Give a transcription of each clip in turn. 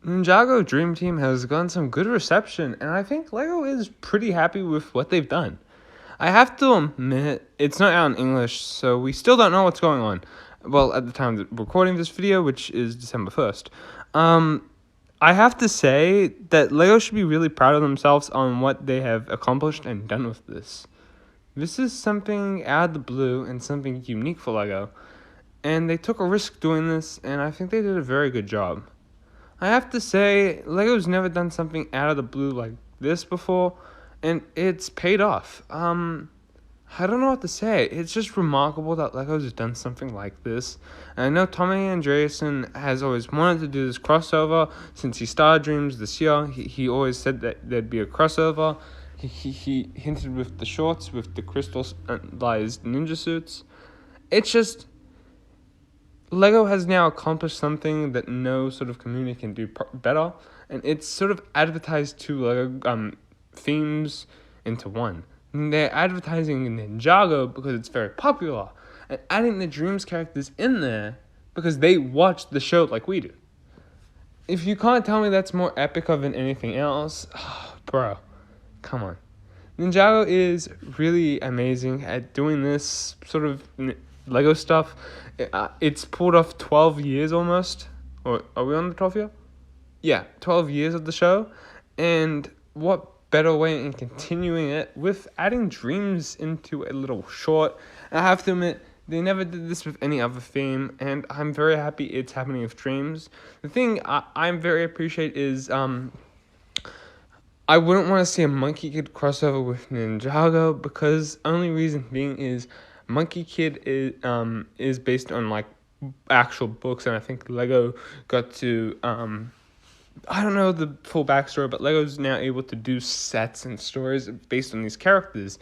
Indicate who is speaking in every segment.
Speaker 1: Ninjago Dream Team has gotten some good reception, and I think LEGO is pretty happy with what they've done. I have to admit, it's not out in English, so we still don't know what's going on. Well, at the time of recording this video, which is December 1st. I have to say that LEGO should be really proud of themselves on what they have accomplished and done with this. This is something out of the blue and something unique for LEGO, and they took a risk doing this, and I think they did a very good job. I have to say, LEGO's never done something out of the blue like this before, and it's paid off. I don't know what to say. It's just remarkable that LEGO's done something like this. And I know Tommy Andreasen has always wanted to do this crossover since he started Dreams this year. He always said that there'd be a crossover. He hinted with the shorts, with the crystallized ninja suits. It's just, LEGO has now accomplished something that no sort of community can do better, and it's sort of advertised two LEGO themes into one. And they're advertising Ninjago because it's very popular, and adding the Dreams characters in there because they watch the show like we do. If you can't tell me that's more epic than anything else, bro, come on. Ninjago is really amazing at doing this sort of LEGO stuff. It's pulled off 12 years almost. Or are we on the 12th year? Yeah, 12 years of the show. And what better way in continuing it with adding Dreams into a little short. And I have to admit, they never did this with any other theme, and I'm very happy it's happening with Dreams. The thing I'm very appreciate is I wouldn't want to see a Monkey Kid crossover with Ninjago, because only reason being is Monkey Kid is based on like actual books, and I think LEGO got to I don't know the full backstory, but LEGO's now able to do sets and stories based on these characters,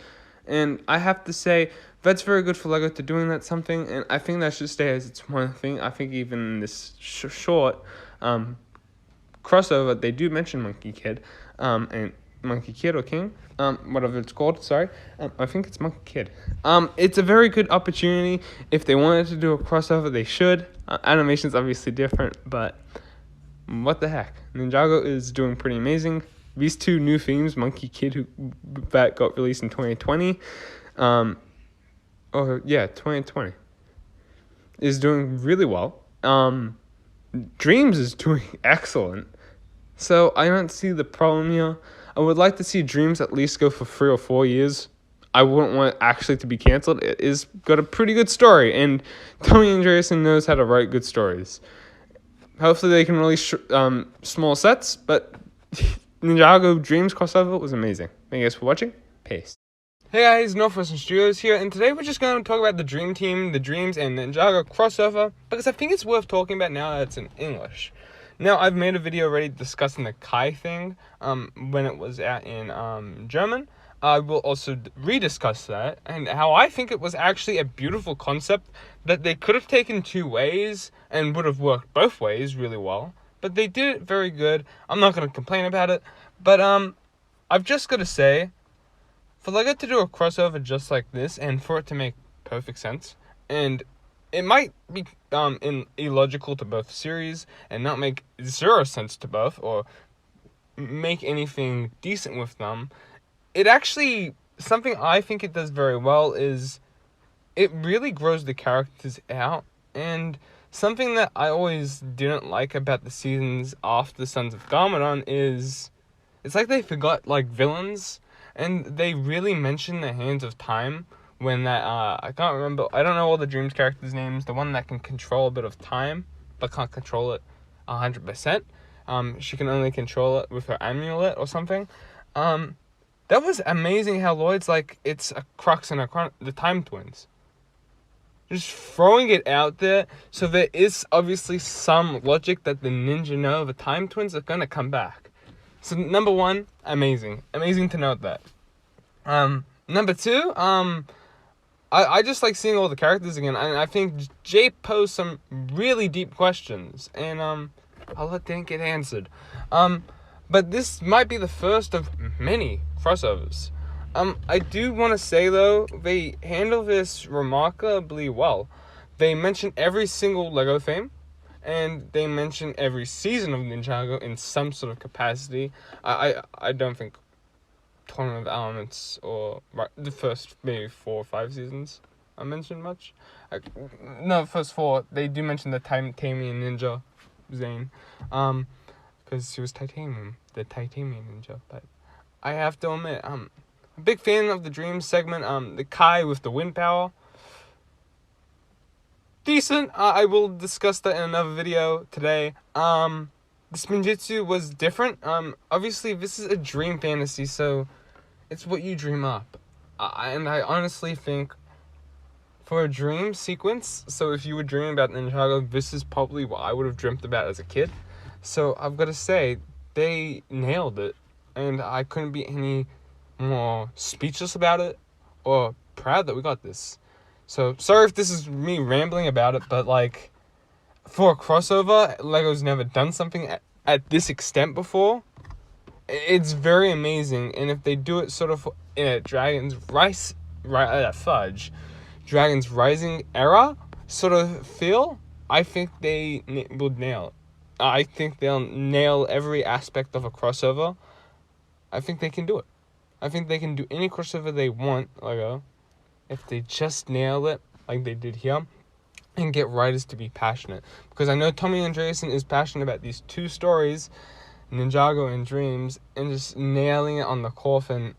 Speaker 1: and I have to say that's very good for LEGO to doing that something, and I think that should stay as its one thing. I think even in this short crossover, they do mention Monkey Kid, and Monkey Kid or King, whatever it's called, sorry. I think it's Monkey Kid. It's a very good opportunity. If they wanted to do a crossover, they should. Animation's obviously different, but what the heck. Ninjago is doing pretty amazing. These two new themes, Monkey Kid, that got released in 2020, 2020, is doing really well. Dreams is doing excellent. So I don't see the problem here. I would like to see Dreams at least go for 3 or 4 years. I wouldn't want it actually to be canceled. It is got a pretty good story, and Tommy Andreasen knows how to write good stories. Hopefully they can release small sets, but Ninjago Dreams crossover was amazing. Thank you guys for watching. Peace. Hey guys, Northwestern Studios here, and today we're just going to talk about the Dream Team, the Dreams, and Ninjago crossover, because I think it's worth talking about now that it's in English. Now, I've made a video already discussing the Kai thing when it was out in German. I will also rediscuss that, and how I think it was actually a beautiful concept that they could have taken two ways and would have worked both ways really well. But they did it very good. I'm not going to complain about it. But I've just got to say, for LEGO to do a crossover just like this, and for it to make perfect sense, and it might be illogical to both series and not make zero sense to both, or make anything decent with them. It actually, something I think it does very well is it really grows the characters out, and something that I always didn't like about the seasons after Sons of Garmadon is it's like they forgot like villains, and they really mention the Hands of Time when that I can't remember, I don't know all the Dreams characters' names, the one that can control a bit of time but can't control it 100%. She can only control it with her amulet or something. That was amazing how Lloyd's like, it's a Crux and the Time Twins. Just throwing it out there, so there is obviously some logic that the ninja know the Time Twins are gonna come back. So number one, amazing to note that. Number two, I just like seeing all the characters again, and I think Jay posed some really deep questions, and I'll let them get answered. But this might be the first of many crossovers. I do want to say, though, they handle this remarkably well. They mention every single LEGO theme. and they mention every season of Ninjago in some sort of capacity. I don't think Tournament of Elements or the first maybe 4 or 5 seasons I mentioned much. No, first 4 they do mention the Titanium Ninja, Zane, because she was titanium, the Titanium Ninja. But I have to admit, I'm a big fan of the Dreams segment. The Kai with the wind power, decent. I will discuss that in another video today. The Spinjitzu was different. Obviously this is a dream fantasy, so it's what you dream up. And I honestly think for a dream sequence, so if you were dreaming about Ninjago, this is probably what I would have dreamt about as a kid. So I've got to say, they nailed it. And I couldn't be any more speechless about it or proud that we got this. So sorry if this is me rambling about it, but like, for a crossover, LEGO's never done something at this extent before. It's very amazing, and if they do it sort of in a Dragon's Rising era sort of feel, I think they would nail it. I think they'll nail every aspect of a crossover. I think they can do it. I think they can do any crossover they want, LEGO, if they just nail it like they did here, and get writers to be passionate. Because I know Tommy Andreasen is passionate about these 2 stories, Ninjago and Dreams, and just nailing it on the coffin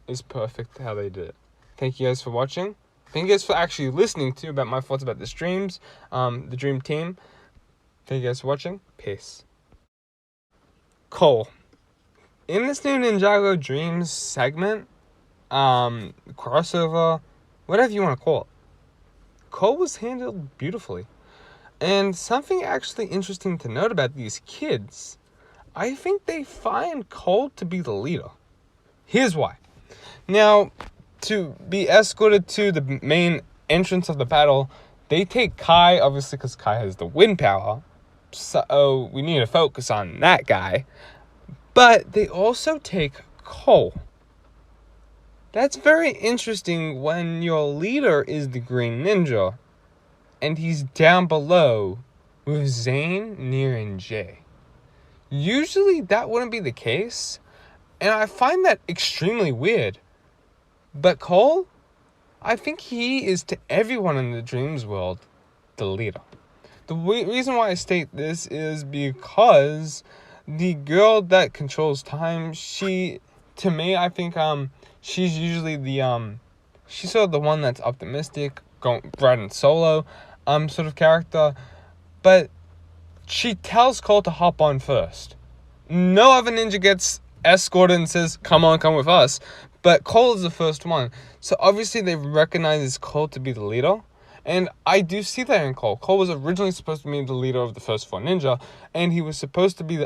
Speaker 1: is perfect how they did it. Thank you guys for watching. Thank you guys for actually listening to about my thoughts about this Dreams, the Dream Team. Thank you guys for watching. Peace. Cole. In this new Ninjago Dreams segment, crossover, whatever you want to call it, Cole was handled beautifully. And something actually interesting to note about these kids, I think they find Cole to be the leader. Here's why. Now, to be escorted to the main entrance of the battle, they take Kai, obviously because Kai has the wind power, so we need to focus on that guy. But they also take Cole. That's very interesting when your leader is the Green Ninja, and he's down below with Zane, Nier, and Jay. Usually that wouldn't be the case, and I find that extremely weird. But Cole, I think he is to everyone in the Dreams world the leader. The reason why I state this is because the girl that controls time, to me, I think she's usually she's sort of the one that's optimistic, riding solo, sort of character. But she tells Cole to hop on first. No other ninja gets escorted and says, come with us. But Cole is the first one. So obviously they recognize Cole to be the leader. And I do see that in Cole. Cole was originally supposed to be the leader of the first 4 ninja. And he was supposed to be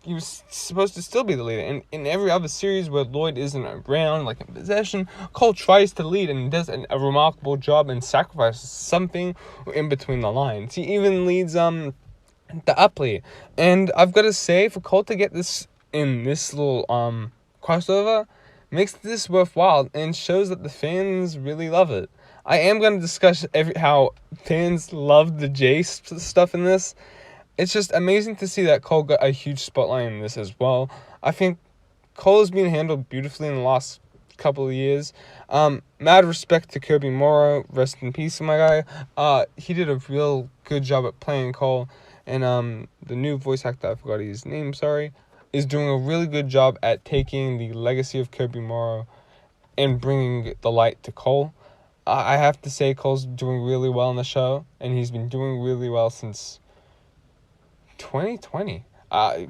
Speaker 1: he was supposed to still be the leader. And in every other series where Lloyd isn't around, like in possession, Cole tries to lead and does a remarkable job and sacrifices something in between the lines. He even leads the Upley. And I've got to say, for Cole to get this in this little crossover makes this worthwhile and shows that the fans really love it. I am going to discuss how fans love the J stuff in this. It's just amazing to see that Cole got a huge spotlight in this as well. I think Cole has been handled beautifully in the last couple of years. Mad respect to Kirby Morrow. Rest in peace, my guy. He did a real good job at playing Cole. And the new voice actor, I forgot his name, sorry, is doing a really good job at taking the legacy of Kirby Morrow and bringing the light to Cole. I have to say Cole's doing really well in the show, and he's been doing really well since 2020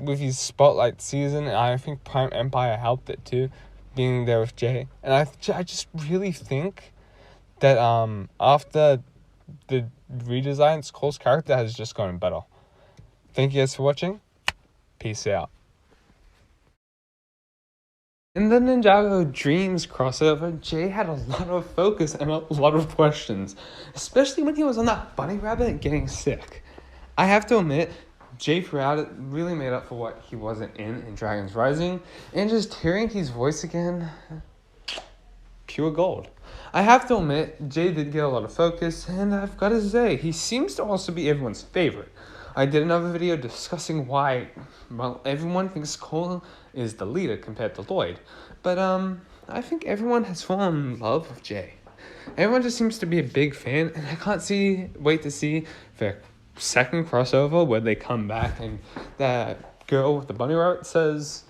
Speaker 1: with his Spotlight season, and I think Prime Empire helped it too, being there with Jay. And I just really think that after the redesigns, Cole's character has just gotten better. Thank you guys for watching. Peace out. In the Ninjago Dreams crossover, Jay had a lot of focus and a lot of questions, especially when he was on that bunny rabbit getting sick. I have to admit, Jay throughout it really made up for what he wasn't in Dragon's Rising, and just hearing his voice again, pure gold. I have to admit, Jay did get a lot of focus, and I've got to say, he seems to also be everyone's favorite. I did another video discussing why, well, everyone thinks Cole is the leader compared to Lloyd. But, I think everyone has fallen in love with Jay. Everyone just seems to be a big fan, and I can't wait to see the second crossover where they come back and that girl with the bunny rabbit says,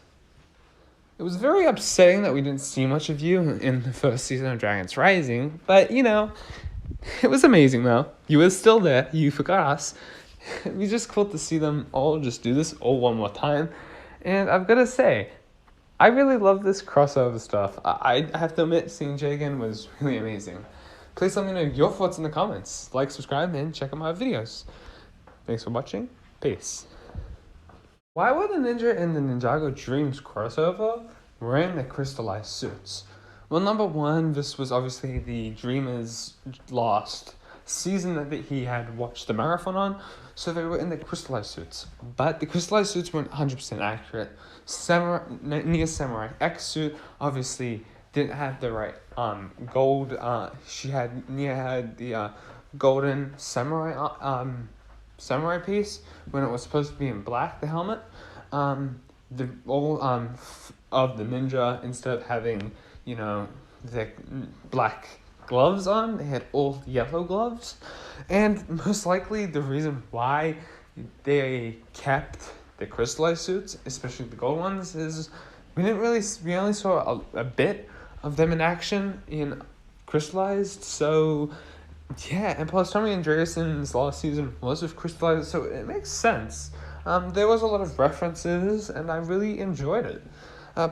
Speaker 1: "It was very upsetting that we didn't see much of you in the first season of Dragons Rising, but, it was amazing, though. You were still there. You forgot us. It was just cool to see them all just do this all one more time. And I've got to say, I really love this crossover stuff. I have to admit, seeing Jay again was really amazing. Please let me know your thoughts in the comments. Like, subscribe, and check out my videos. Thanks for watching. Peace. Why were the Ninja and the Ninjago Dreams crossover wearing the crystallized suits? Well, number one, this was obviously the Dreamer's last season that he had watched the marathon on, so they were in the crystallized suits. But the crystallized suits weren't 100% accurate. Nia's Samurai X suit obviously didn't have the right gold. Nia had the golden samurai piece when it was supposed to be in black, the helmet. The all of the ninja, instead of having the black gloves on, they had all yellow gloves. And most likely the reason why they kept the crystallized suits, especially the gold ones, is we only saw a bit of them in action in crystallized. So yeah, and plus Tommy Andreassen's last season was with crystallized, so it makes sense. There was a lot of references, and I really enjoyed it.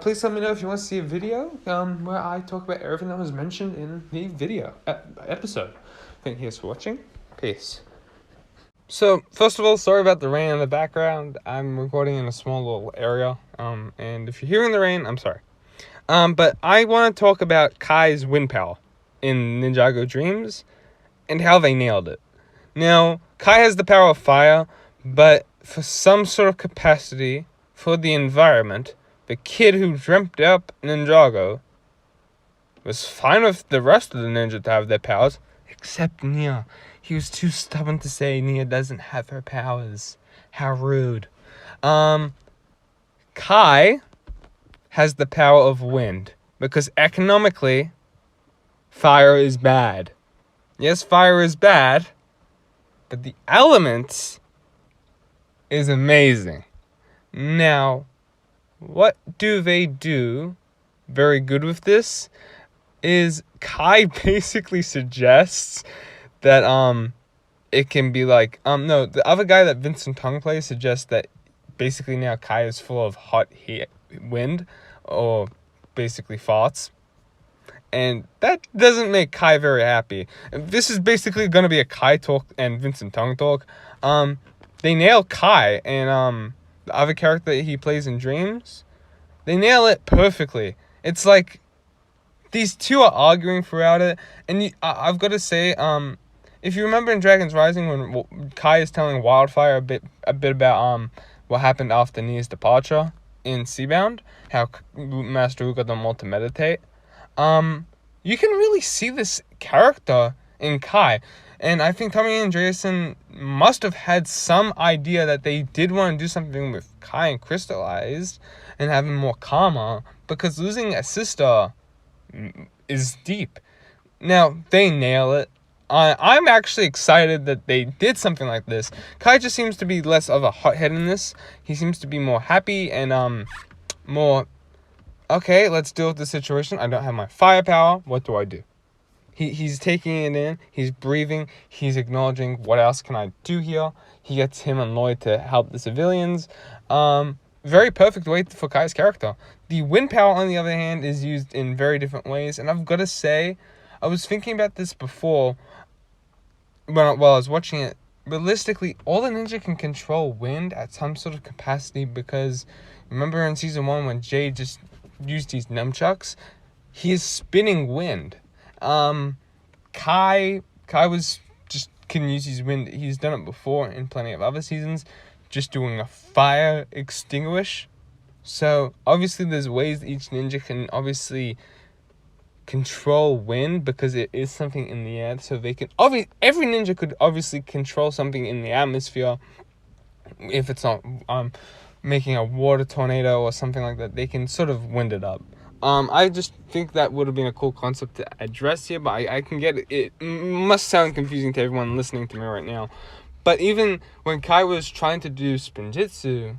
Speaker 1: Please let me know if you want to see a video where I talk about everything that was mentioned in the video episode. Thank you guys for watching. Peace. So, first of all, sorry about the rain in the background. I'm recording in a small little area, and if you're hearing the rain, I'm sorry. But I want to talk about Kai's wind power in Ninjago Dreams and how they nailed it. Now, Kai has the power of fire, but for some sort of capacity for the environment, the kid who dreamt up Ninjago was fine with the rest of the ninja to have their powers, except Nia. He was too stubborn to say Nia doesn't have her powers. How rude. Kai has the power of wind, because economically, fire is bad. Yes, fire is bad, but the elements is amazing. Now, what do they do very good with this is Kai basically suggests that it can be like no, the other guy that Vincent Tongue plays suggests that basically now Kai is full of hot wind, or basically farts. And that doesn't make Kai very happy. This is basically going to be a Kai talk and Vincent Tongue talk. They nail Kai, and the other character that he plays in Dreams, they nail it perfectly. It's like these two are arguing throughout it, and I've got to say, if you remember in Dragons Rising when Kai is telling Wildfire a bit about what happened after Nia's departure in Seabound, how Master Wu got them all to meditate, you can really see this character in Kai. And I think Tommy Andreassen must have had some idea that they did want to do something with Kai and Crystallized and have him more calmer, because losing a sister is deep. Now, they nail it. I'm actually excited that they did something like this. Kai just seems to be less of a hothead in this. He seems to be more happy and more, okay, let's deal with the situation. I don't have my firepower. What do I do? He's taking it in, he's breathing, he's acknowledging what else can I do here. He gets him and Lloyd to help the civilians. Very perfect way for Kai's character. The wind power, on the other hand, is used in very different ways. And I've got to say, I was thinking about this before while I was watching it. Realistically, all the ninja can control wind at some sort of capacity, because remember in Season 1 when Jay just used these nunchucks? He is spinning wind. Kai was just can use his wind. He's done it before in plenty of other seasons, just doing a fire extinguish. So obviously there's ways that each ninja can obviously control wind because it is something in the air. So they can every ninja could obviously control something in the atmosphere. If it's not making a water tornado or something like that, they can sort of wind it up. I just think that would have been a cool concept to address here, but I can get it. It must sound confusing to everyone listening to me right now. But even when Kai was trying to do Spinjitzu,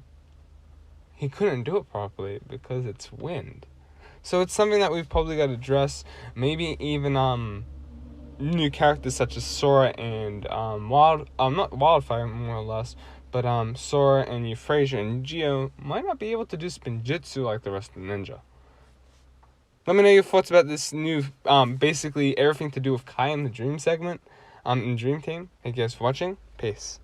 Speaker 1: he couldn't do it properly because it's wind. So it's something that we've probably got to address. Maybe even new characters such as Sora and not Wildfire more or less, but Sora and Euphrasia and Geo might not be able to do Spinjitzu like the rest of the ninja. Let me know your thoughts about this new, basically everything to do with Kai in the Dream segment, in Dream Team. Thank you guys for watching. Peace.